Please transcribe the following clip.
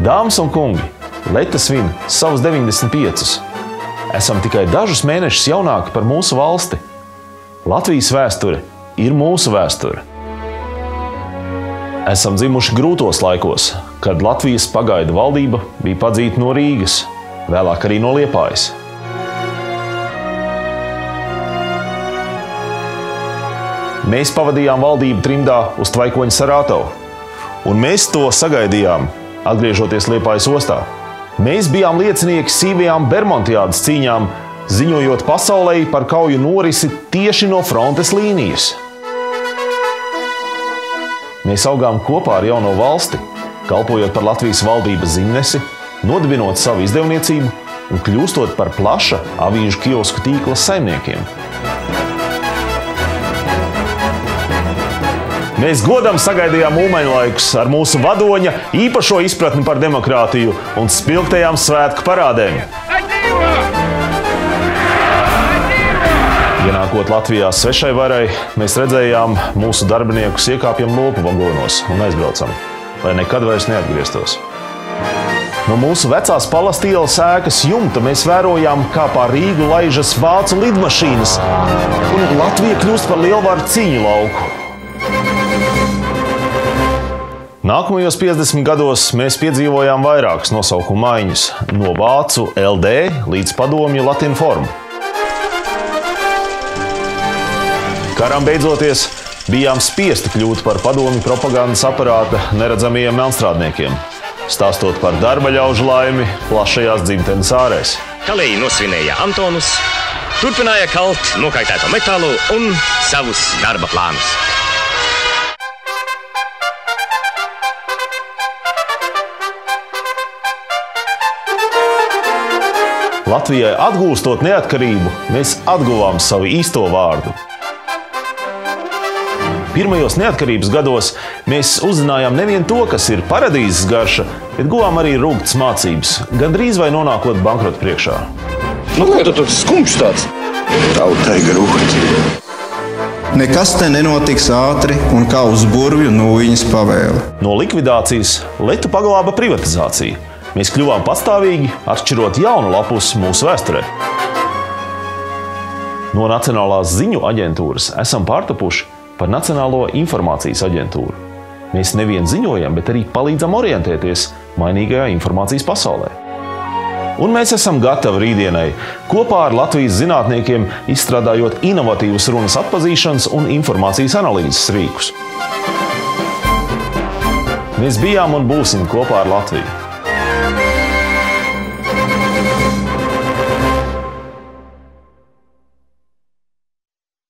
Dāmas un kungi, Leta svin savus 95. Esam tikai dažus mēnešus jaunāki par mūsu valsti. Latvijas vēsture ir mūsu vēsture. Esam dzimuši grūtos laikos, kad Latvijas pagaidu valdība bija padzīta no Rīgas, vēlāk arī no Liepājas. Mēs pavadījām valdību trimdā uz Tvaikoņa Saratovu, un mēs to sagaidījām, atgriežoties Liepājas ostā. Mēs bijām liecinieki sīvajām Bermontiādas cīņām, ziņojot pasaulei par kauju norisi tieši no frontes līnijas. Mēs augām kopā ar jauno valsti, kalpojot par Latvijas valdības ziņnesi, nodibinot savu izdevniecību un kļūstot par plaša avīžu kiosku tīkla saimniekiem. Mēs godam sagaidījām mūmeņlaikus ar mūsu vadoņa īpašo izpratni par demokrātiju un spilgtajām svētku parādēm. Ienākot Latvijā svešai varai, mēs redzējām mūsu darbiniekus iekāpjam lopu vagonos un aizbraucam, lai nekad vairs neatgrieztos. No mūsu vecās Palastu ielas ēkas jumta mēs vērojām, kā pār Rīgu laižas vācu lidmašīnas, un Latvija kļūst par lielvaru cīņu lauku. Nākamajos 50 gados mēs piedzīvojām vairākas nosaukumu maiņas, no vācu LD līdz padomju Latinformu. Karam beidzoties, bijām spiesti kļūt par padomju propagandas aparāta neredzamajiem melnstrādniekiem, stāstot par darba ļaužu laimi plašajās dzimtenes ārēs. Kalēji nosvinēja Antonus, turpināja kalt nokaitēto metālu un savus darba plānus. Latvijai atgūstot neatkarību, mēs atguvām savu īsto vārdu. Pirmajos neatkarības gados mēs uzzinājām nevien to, kas ir paradīzes garša, bet guvām arī rūgtas mācības, gandrīz vai nonākot bankrota priekšā. Nu, ko tu tur skumjš tāds? Tautai grūti. Nekas te nenotiks ātri un kā uz burvju nūjiņas pavēle. No likvidācijas Letu paglāba privatizācija. Mēs kļuvām pastāvīgi, atšķirot jaunu lapus mūsu vēsturē. No Nacionālās ziņu aģentūras esam pārtapuši par Nacionālo informācijas aģentūru. Mēs nevien ziņojam, bet arī palīdzam orientēties mainīgajā informācijas pasaulē. Un mēs esam gatavi rītdienai, kopā ar Latvijas zinātniekiem izstrādājot inovatīvus runas atpazīšanas un informācijas analīzes rīkus. Mēs bijām un būsim kopā ar Latviju.